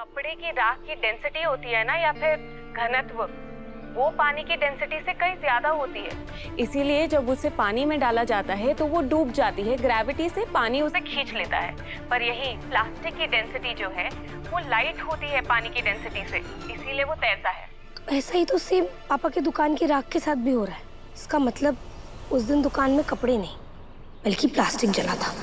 कपड़े की राख की डेंसिटी होती है ना, या फिर घनत्व, वो पानी की डेंसिटी से कहीं ज्यादा होती है। इसीलिए जब उसे पानी में डाला जाता है तो वो डूब जाती है, ग्रेविटी से पानी उसे खींच लेता है। पर यही प्लास्टिक की डेंसिटी जो है वो लाइट होती है पानी की डेंसिटी से, इसीलिए वो तैरता है। तो ऐसा ही तो सेम पापा के दुकान की राख के साथ भी हो रहा है। इसका मतलब उस दिन दुकान में कपड़े नहीं बल्कि प्लास्टिक जला था।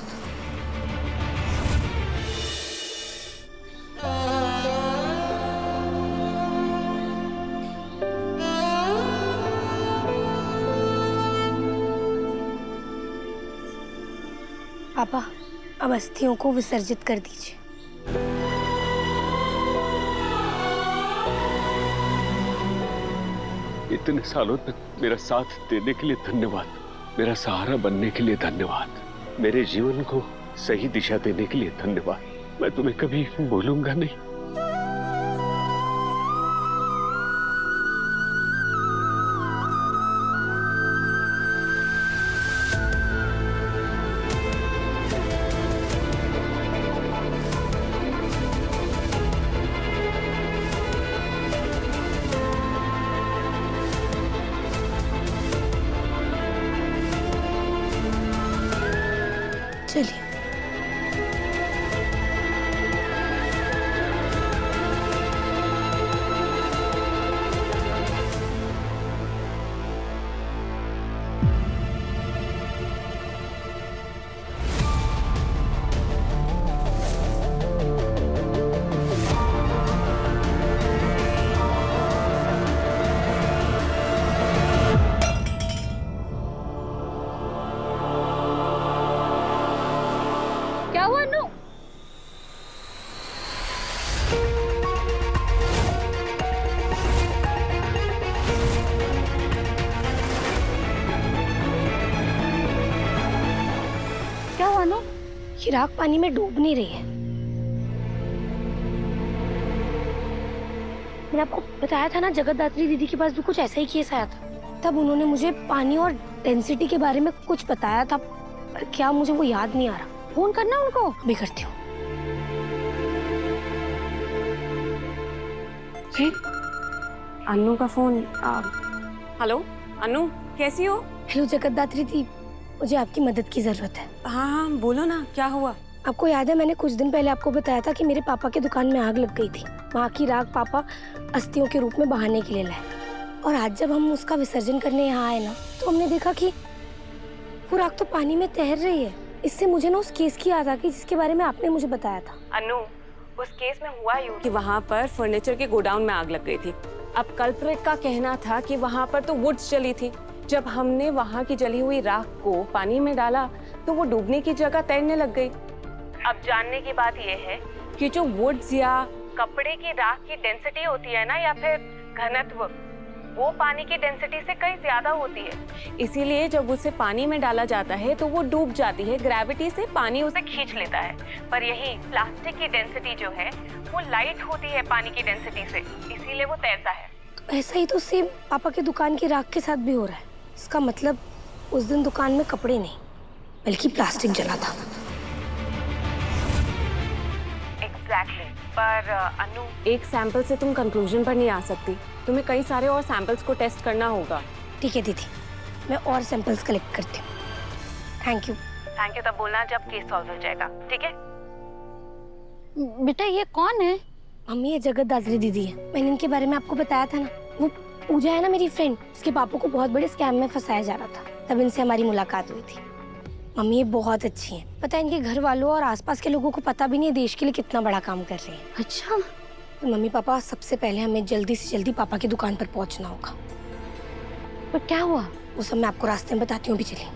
पापा, अब अस्थियों को विसर्जित कर दीजिए। इतने सालों तक मेरा साथ देने के लिए धन्यवाद, मेरा सहारा बनने के लिए धन्यवाद, मेरे जीवन को सही दिशा देने के लिए धन्यवाद। मैं तुम्हें कभी भूलूंगा नहीं। चलिए। क्या हुआ अनु? क्या हुआ अनु? ये राख पानी में डूब नहीं रही है। मैंने आपको बताया था ना, जगतदात्री दीदी के पास भी कुछ ऐसा ही केस आया था। तब उन्होंने मुझे पानी और डेंसिटी के बारे में कुछ बताया था, पर क्या मुझे वो याद नहीं आ रहा। फोन करना उनको। अभी करती हूँ। अनु का फोन। हेलो अनु, कैसी हो? हेलो जगतदात्री दी, मुझे आपकी मदद की जरूरत है। हाँ हाँ बोलो ना, क्या हुआ? आपको याद है मैंने कुछ दिन पहले आपको बताया था कि मेरे पापा के दुकान में आग लग गई थी। वहाँ की राख पापा अस्थियों के रूप में बहाने के लिए लाए, और आज जब हम उसका विसर्जन करने यहाँ आए ना, तो हमने देखा कि वो राख तो पानी में तैर रही है। इससे मुझे ना उस केस की याद आ गई जिसके बारे में आपने मुझे बताया था। अनु, उस केस में हुआ यूं कि वहाँ पर फर्नीचर के गोडाउन में आग लग गई थी। अब कल्प्रिट का कहना था कि वहाँ पर तो वुड्स जली थी। जब हमने वहाँ की जली हुई राख को पानी में डाला तो वो डूबने की जगह तैरने लग गई। अब जानने की बात यह है कि जो वुड्स या कपड़े की राख की डेंसिटी होती है ना, या फिर घनत्व, वो पानी की डेंसिटी से कहीं ज्यादा होती है। इसीलिए जब उसे पानी में डाला जाता है तो वो डूब जाती है, ग्रेविटी से पानी उसे खींच लेता है। पर यही प्लास्टिक की डेंसिटी जो है वो लाइट होती है पानी की डेंसिटी से, इसीलिए वो तैरता है। तो ऐसा ही तो सेम पापा के दुकान की राख के साथ भी हो रहा है। इसका मतलब उस दिन दुकान में कपड़े नहीं बल्कि प्लास्टिक जला था। एग्जैक्टली। पर अनु, एक सैंपल से तुम कंक्लूजन पर नहीं आ सकती, तुम्हें कई सारे और सैंपल्स को टेस्ट करना होगा। ठीक है दीदी, मैं और सैंपल्स कलेक्ट करती हूँ। Thank you. थैंक यू तब बोलना जब केस सॉल्व हो जाएगा, ठीक है? बेटा ये कौन है? मम्मी, ये जगतदात्री दीदी है। मैंने इनके बारे में आपको बताया था ना, वो पूजा है ना मेरी फ्रेंड, उसके पापा को बहुत बड़े स्कैम में फंसाया जा रहा था। तब इनसे हमारी मुलाकात हुई थी। मम्मी ये बहुत अच्छी हैं। पता है इनके घर वालों और आसपास के लोगों को पता भी नहीं है देश के लिए कितना बड़ा काम कर रही है। अच्छा, तो मम्मी पापा, सबसे पहले हमें जल्दी से जल्दी पापा की दुकान पर पहुंचना होगा। पर क्या हुआ? वो सब मैं आपको रास्ते में बताती हूँ, भी चलिए।